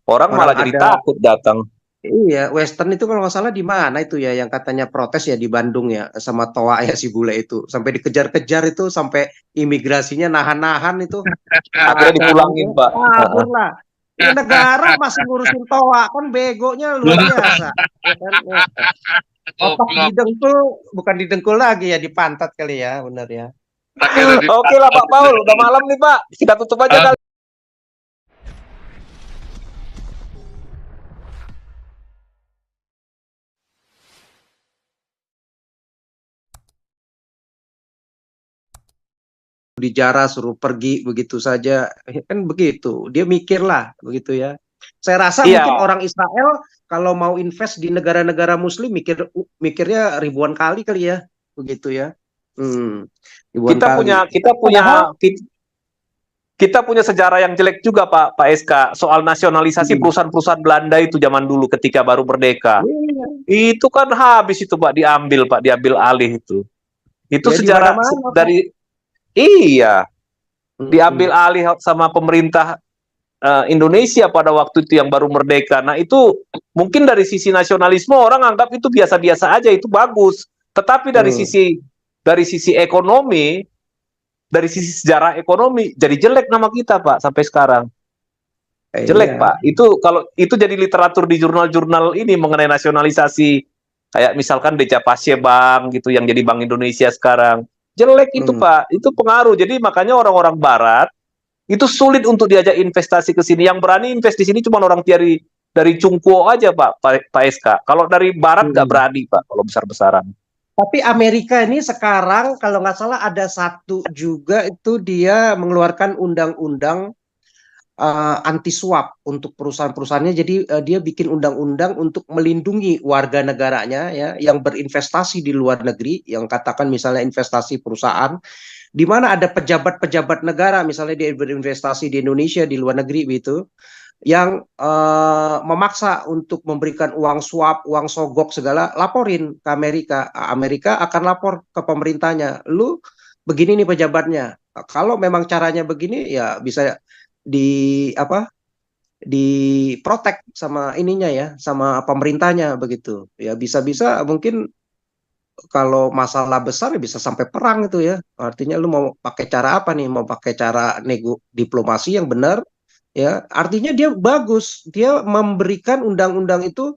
Orang Orang malah jadi ada, takut datang. iya, Western itu kalau nggak salah di mana itu ya yang katanya protes ya di Bandung ya sama Toa ya si bule itu sampai dikejar-kejar itu sampai imigrasinya nahan-nahan itu Akhirnya kabur ya, dipulangin, Pak. kabur lah. Ini negara masih ngurusin Toa kan begonya luar biasa. Ya kan? Ya. Otak Goblok. didengkul bukan didengkul lagi ya di pantat kali ya benar ya. Akhirnya Oke lah Pak Paul, udah malam nih Pak. Kita tutup aja dipantat. kali. Dijarah suruh pergi begitu saja kan begitu dia mikir lah begitu ya saya rasa Iya, mungkin orang Israel kalau mau invest di negara-negara Muslim mikirnya ribuan kali kali ya begitu ya. Ribuan kita punya kali kita punya padahal kita punya sejarah yang jelek juga Pak SK soal nasionalisasi hmm, perusahaan-perusahaan Belanda itu zaman dulu ketika baru merdeka. iya, Itu kan habis itu Pak diambil alih itu. Itu ya di sejarah mana-mana Pak. dari iya, diambil Hmm, alih sama pemerintah Indonesia pada waktu itu yang baru merdeka. Nah, itu mungkin dari sisi nasionalisme orang anggap itu biasa-biasa aja, itu bagus. Tetapi hmm. dari sisi ekonomi, dari sisi sejarah ekonomi jadi jelek nama kita, Pak, sampai sekarang. Jelek, Iya. Pak. Itu kalau itu jadi literatur di jurnal-jurnal ini mengenai nasionalisasi kayak misalkan Deca Pasye Bank gitu yang jadi Bank Indonesia sekarang. Jelek itu, Hmm. Pak. Itu pengaruh. Jadi makanya orang-orang barat itu sulit untuk diajak investasi ke sini. Yang berani invest di sini cuma orang dari Cungkuo aja, Pak SK. Kalau dari Barat nggak Hmm. berani, Pak, kalau besar-besaran. Tapi Amerika ini sekarang kalau nggak salah ada satu juga itu dia mengeluarkan undang-undang anti suap untuk perusahaan-perusahaannya. Jadi dia bikin undang-undang untuk melindungi warga negaranya ya yang berinvestasi di luar negeri, yang katakan misalnya investasi perusahaan di mana ada pejabat-pejabat negara misalnya dia berinvestasi di Indonesia di luar negeri gitu yang memaksa untuk memberikan uang suap, uang sogok segala, laporin ke Amerika. Amerika akan lapor ke pemerintahnya. Lu begini nih pejabatnya. Kalau memang caranya begini ya bisa di apa? Diprotek sama ininya ya, sama pemerintahnya begitu. Ya bisa-bisa mungkin kalau masalah besar ya bisa sampai perang itu ya. Artinya lu mau pakai cara apa nih? Mau pakai cara diplomasi yang benar ya. Artinya dia bagus. Dia memberikan undang-undang itu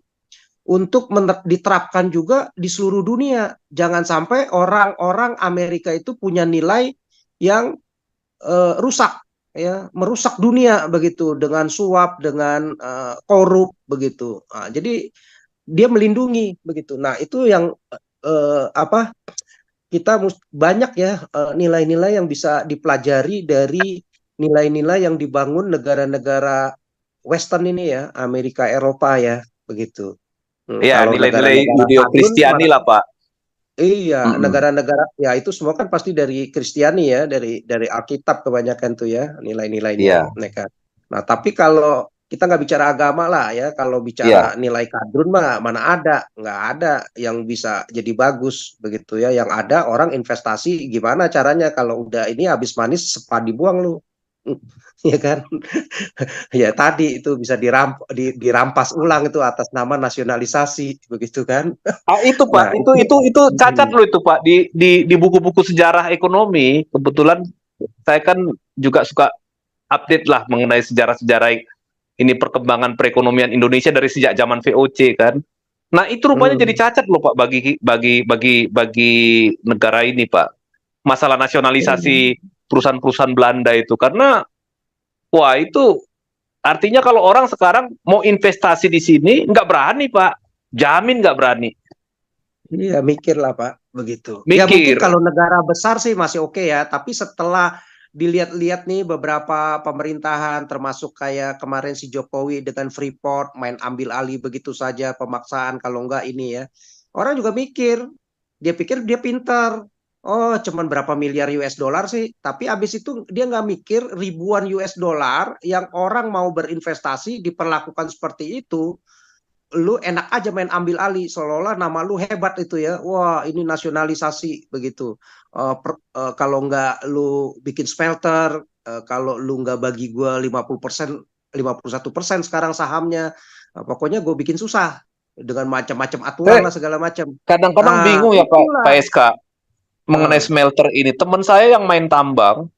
untuk diterapkan juga di seluruh dunia. Jangan sampai orang-orang Amerika itu punya nilai yang rusak ya, merusak dunia begitu dengan suap, dengan korup begitu. Nah, jadi dia melindungi begitu. Nah, itu yang apa kita banyak ya nilai-nilai yang bisa dipelajari dari nilai-nilai yang dibangun negara-negara Western ini ya, Amerika, Eropa ya, begitu. Ya, Kalau nilai-nilai negara-negara hadun, Yudeo-Kristiani lah, Pak. iya, Mm-mm. negara-negara ya itu semua kan pasti dari Kristiani ya, dari Alkitab kebanyakan tuh ya nilai-nilainya Iya, mereka. Nah, tapi kalau kita nggak bicara agama lah ya, kalau bicara iya. nilai kadrun mah mana ada, nggak ada yang bisa jadi bagus begitu ya. Yang ada orang investasi gimana caranya kalau udah ini habis manis sepa dibuang lu, ya kan? Ya tadi itu bisa dirampas ulang itu atas nama nasionalisasi begitu kan? Ah, itu Nah Pak, itu. itu cacat loh itu Pak di buku-buku sejarah ekonomi. Kebetulan saya kan juga suka update lah mengenai sejarah-sejarah ini perkembangan perekonomian Indonesia dari sejak zaman VOC kan. Nah, itu rupanya jadi Hmm. cacat loh Pak bagi negara ini Pak. Masalah nasionalisasi perusahaan-perusahaan Belanda itu karena wah itu artinya kalau orang sekarang mau investasi di sini nggak berani Pak. Jamin nggak berani. Iya, mikir lah Pak, begitu. Ya mungkin Mikir. kalau negara besar sih masih oke ya, tapi setelah dilihat-lihat nih beberapa pemerintahan, termasuk kayak kemarin si Jokowi dengan Freeport, main ambil alih begitu saja, pemaksaan kalau enggak ini ya. Orang juga mikir, dia pikir dia pintar. Oh, cuman berapa miliar US dollar sih, tapi abis itu dia nggak mikir ribuan US dollar yang orang mau berinvestasi diperlakukan seperti itu lu enak aja main ambil alih seolah-olah nama lu hebat itu ya wah ini nasionalisasi begitu. Kalau nggak lu bikin smelter kalau lu nggak bagi gua 50% 51% sekarang sahamnya. Nah, pokoknya gue bikin susah dengan macam-macam aturan Saya lah segala macam. kadang-kadang Nah, bingung ya Pak itulah. SK mengenai Nah, smelter ini. Teman saya yang main tambang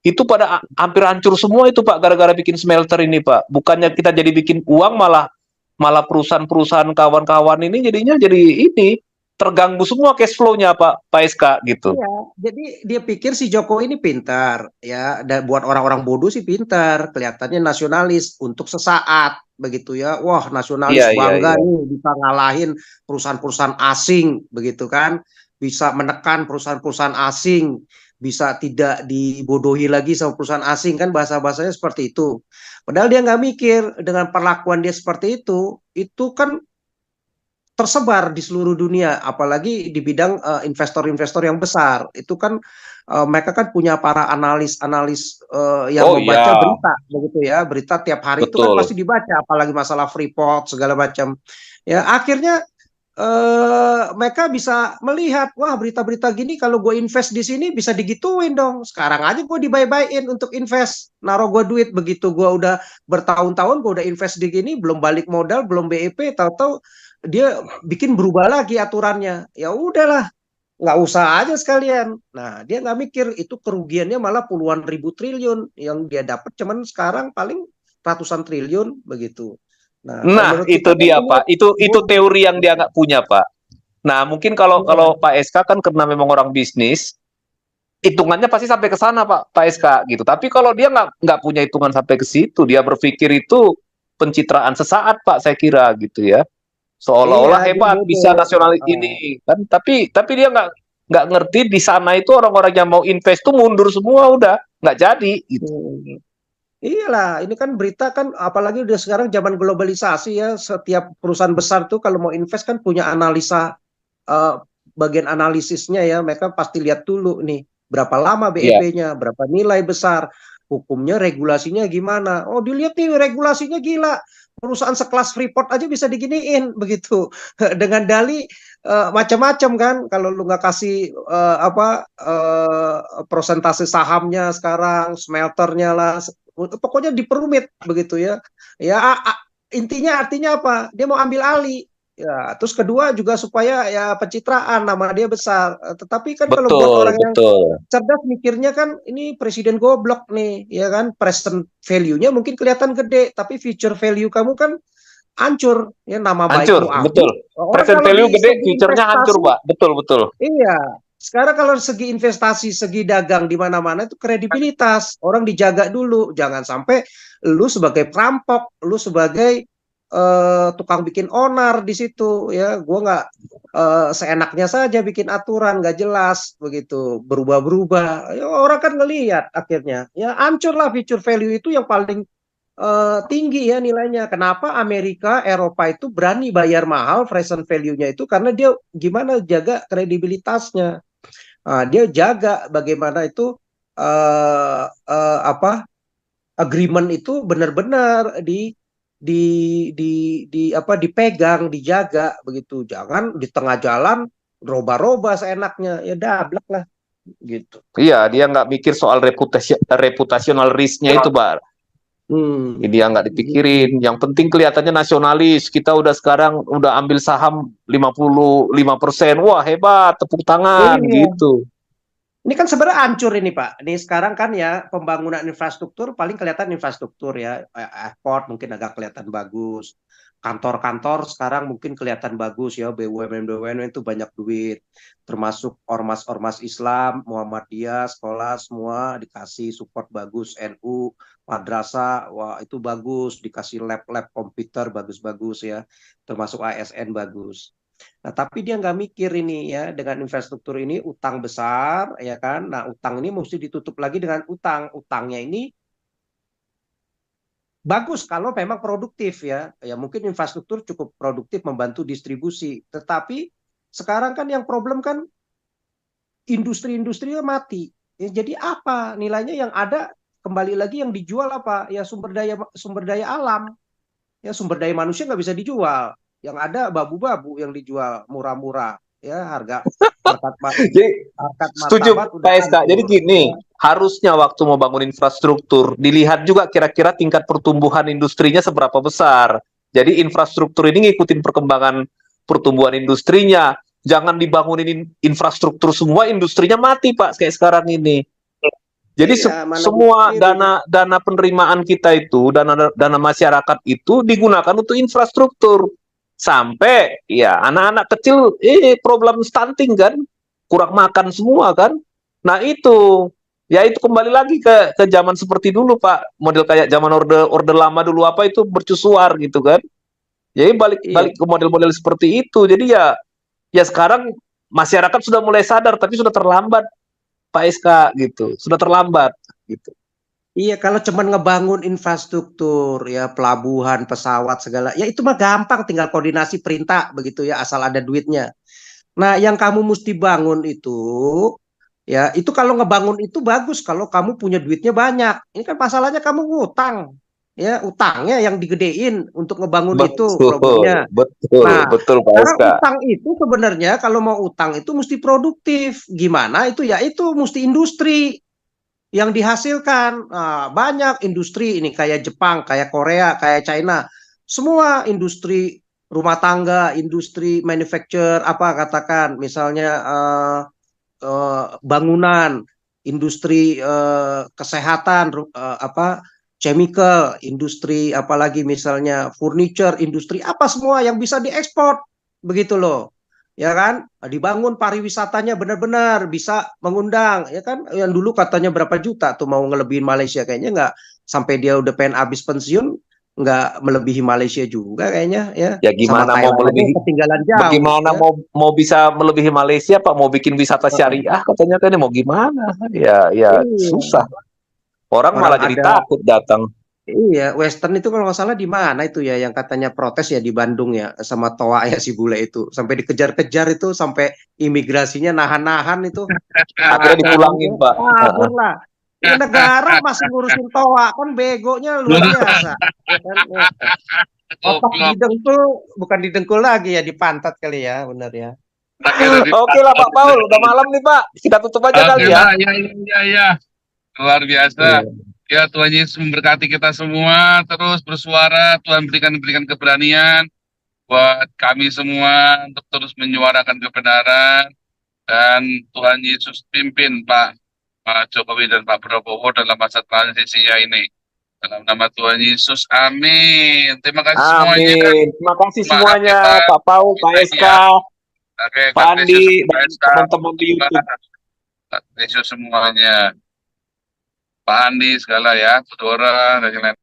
itu pada hampir hancur semua itu Pak gara-gara bikin smelter ini Pak. Bukannya kita jadi bikin uang malah malah perusahaan-perusahaan kawan-kawan ini jadinya jadi ini terganggu semua cash flow-nya Pak SK gitu. iya, jadi dia pikir si Jokowi ini pintar, ya. Dan buat orang-orang bodoh sih pintar, kelihatannya nasionalis untuk sesaat, begitu ya. Wah, nasionalis Iya iya bangga iya. nih bisa ngalahin perusahaan-perusahaan asing, begitu kan? Bisa menekan perusahaan-perusahaan asing, bisa tidak dibodohi lagi sama perusahaan asing kan bahasa-bahasanya seperti itu. Padahal dia nggak mikir dengan perlakuan dia seperti itu kan tersebar di seluruh dunia, apalagi di bidang investor-investor yang besar. Itu kan mereka kan punya para analis-analis yang Oh membaca iya, berita, begitu ya. Berita tiap hari itu kan pasti betul. dibaca, apalagi masalah Freeport segala macam. Ya, akhirnya mereka bisa melihat, wah berita-berita gini kalau gue invest di sini bisa digituin dong. Sekarang aja gue dibayar-bayarin untuk invest, naruh gue duit begitu gue udah bertahun-tahun gue udah invest di gini, belum balik modal, belum BEP, tahu-tahu dia bikin berubah lagi aturannya. Ya udahlah, nggak usah aja sekalian. Nah, dia nggak mikir itu kerugiannya malah puluhan ribu triliun yang dia dapat cuman sekarang paling ratusan triliun begitu. Nah, kalau Nah, menurut itu kita kan dia ini Pak. Itu bodoh. teori yang dia nggak punya Pak. Nah, mungkin kalau Iya. kalau Pak SK kan karena memang orang bisnis, hitungannya pasti sampai ke sana Pak SK gitu. Tapi kalau dia nggak punya hitungan sampai ke situ, dia berpikir itu pencitraan sesaat Pak saya kira gitu ya. Iya, Seolah-olah dia hebat bodoh. bisa nasionalis Ah, ini kan. Tapi dia nggak ngerti di sana itu orang-orang yang mau invest tuh mundur semua udah nggak jadi gitu. hmm. Iyalah, ini kan berita kan, apalagi udah sekarang zaman globalisasi ya, setiap perusahaan besar tuh kalau mau invest kan punya analisa, eh, bagian analisisnya ya, mereka pasti lihat dulu nih, berapa lama Iya, BEP-nya, berapa nilai besar, hukumnya, regulasinya gimana. Oh, dilihat nih regulasinya gila, perusahaan sekelas Freeport aja bisa diginiin begitu, dengan dali macam-macam kan. Kalau lu nggak kasih persentase sahamnya sekarang, smelternya lah, pokoknya diperumit begitu ya. Ya, intinya artinya apa? Dia mau ambil alih. Ya, terus kedua juga supaya ya pencitraan nama dia besar. Tetapi kan kalau buat betul, orang yang betul. cerdas mikirnya kan ini presiden goblok nih, ya kan? Present value-nya mungkin kelihatan gede, tapi future value kamu kan hancur. Ya, nama Hancur, baikmu betul. habis. Orang Present kalau value di gede, segi future-nya hancur, investasi, Pak. Betul, betul. iya. Sekarang kalau segi investasi, segi dagang di mana-mana itu kredibilitas. Orang dijaga dulu. Jangan sampai lu sebagai perampok, lu sebagai tukang bikin onar di situ ya. Gua nggak seenaknya saja bikin aturan nggak jelas begitu, berubah-berubah. Ya, orang kan ngelihat akhirnya. Ya hancur lah future value itu yang paling tinggi ya nilainya. Kenapa Amerika, Eropa itu berani bayar mahal present value-nya itu karena dia gimana jaga kredibilitasnya. Dia jaga bagaimana itu apa agreement itu benar-benar di di dipegang, dijaga begitu. Jangan di tengah jalan roba-roba seenaknya. Ya dablek lah gitu. Iya, dia nggak mikir soal reputasional risk-nya itu, Pak. Hmm. Ini yang nggak dipikirin. Yang penting kelihatannya nasionalis. Kita udah sekarang udah ambil saham 55%. Wah, hebat, tepuk tangan Iya. gitu. Ini kan sebenarnya hancur ini Pak. Ini sekarang kan ya pembangunan infrastruktur paling kelihatan infrastruktur ya. Airport mungkin agak kelihatan bagus. Kantor-kantor sekarang mungkin kelihatan bagus ya. BUMN-BUMN itu banyak duit. Termasuk ormas-ormas Islam, Muhammadiyah, sekolah semua dikasih support bagus. NU, madrasah, wah itu bagus. Dikasih lab-lab komputer bagus-bagus ya. Termasuk ASN bagus. Nah, tapi dia nggak mikir ini ya dengan infrastruktur ini utang besar ya kan. Nah, utang ini mesti ditutup lagi dengan utang. Utangnya ini bagus kalau memang produktif ya. Ya mungkin infrastruktur cukup produktif membantu distribusi. Tetapi sekarang kan yang problem kan industri-industrinya mati. Ya, jadi apa nilainya yang ada kembali lagi yang dijual apa? Ya sumber daya alam. Ya sumber daya manusia nggak bisa dijual. Yang ada babu-babu yang dijual murah-murah. ya harkat Jadi martabat setuju udah Pak SK. Jadi hancur. gini, Ya, harusnya waktu mau bangun infrastruktur dilihat juga kira-kira tingkat pertumbuhan industrinya seberapa besar. Jadi infrastruktur ini ngikutin perkembangan pertumbuhan industrinya. Jangan dibangunin infrastruktur semua, industrinya mati Pak kayak sekarang ini. Jadi iya, mana bisa semua tiru. dana penerimaan kita itu, dana masyarakat itu digunakan untuk infrastruktur. Sampai ya anak-anak kecil problem stunting kan, kurang makan semua kan. Nah itu ya itu kembali lagi ke zaman seperti dulu Pak, model kayak zaman orde lama dulu apa itu mercusuar gitu kan. Jadi balik Iya, balik ke model-model seperti itu. Jadi ya sekarang masyarakat sudah mulai sadar tapi sudah terlambat Pak SK gitu, sudah terlambat gitu. iya, kalau cuman ngebangun infrastruktur ya pelabuhan, pesawat segala, ya itu mah gampang, tinggal koordinasi perintah begitu ya, asal ada duitnya. Nah, yang kamu mesti bangun itu, ya itu kalau ngebangun itu bagus kalau kamu punya duitnya banyak. Ini kan masalahnya kamu ngutang, ya utangnya yang digedein untuk ngebangun itu Betul, problemnya. betul, Nah, betul Pak sekarang SK. utang itu sebenarnya kalau mau utang itu mesti produktif. Gimana itu ya? Itu mesti industri yang dihasilkan. Nah, banyak industri ini kayak Jepang, kayak Korea, kayak China. Semua industri rumah tangga, industri manufacture, apa katakan, misalnya bangunan, industri kesehatan, apa chemical, industri apalagi misalnya furniture, industri apa semua yang bisa diekspor begitu loh. Ya kan? Dibangun pariwisatanya benar-benar bisa mengundang, ya kan? Yang dulu katanya berapa juta tuh mau ngelebihin Malaysia, kayaknya nggak, sampai dia udah pengen habis pensiun nggak melebihi Malaysia juga kayaknya ya, Ya sama gimana mau Thailand aja melebihi, ketinggalan jauh bagaimana ya. mau bisa melebihi Malaysia Pak, mau bikin wisata syariah katanya kan mau gimana? Ya Iya, susah. Orang orang malah jadi ada. takut datang. Iya, Western itu kalau nggak salah di mana itu ya yang katanya protes ya di Bandung ya sama toa ya si bule itu sampai dikejar-kejar itu sampai imigrasinya nahan-nahan itu Akhirnya kabur ya, dipulangin Pak. kabur lah. Ini negara masih ngurusin toa kan begonya luar biasa. Ya kan? Ya. Otak Goblok. didengkul bukan didengkul lagi ya di pantat kali ya, benar ya. Pakai dari Oke lah Pak Paul, udah malam nih Pak. Kita tutup aja Oke kali ya. lah, ya, ya, ya, ya. Luar biasa. Iya. Ya, Tuhan Yesus memberkati kita semua. Terus bersuara, Tuhan berikan keberanian buat kami semua untuk terus menyuarakan kebenaran. Dan Tuhan Yesus pimpin Pak Jokowi dan Pak Prabowo dalam masa transisi ya ini. Dalam nama Tuhan Yesus, amin. Terima kasih semuanya. Amin. Terima kasih Maaf ya semuanya, Pak, Pak Paul, Pak ini SK, ya. Oke, Pak God bless you Andi, semua. dan teman-teman di YouTube. God bless you semuanya. Pak Andi segala ya, Fedora dan yang lain.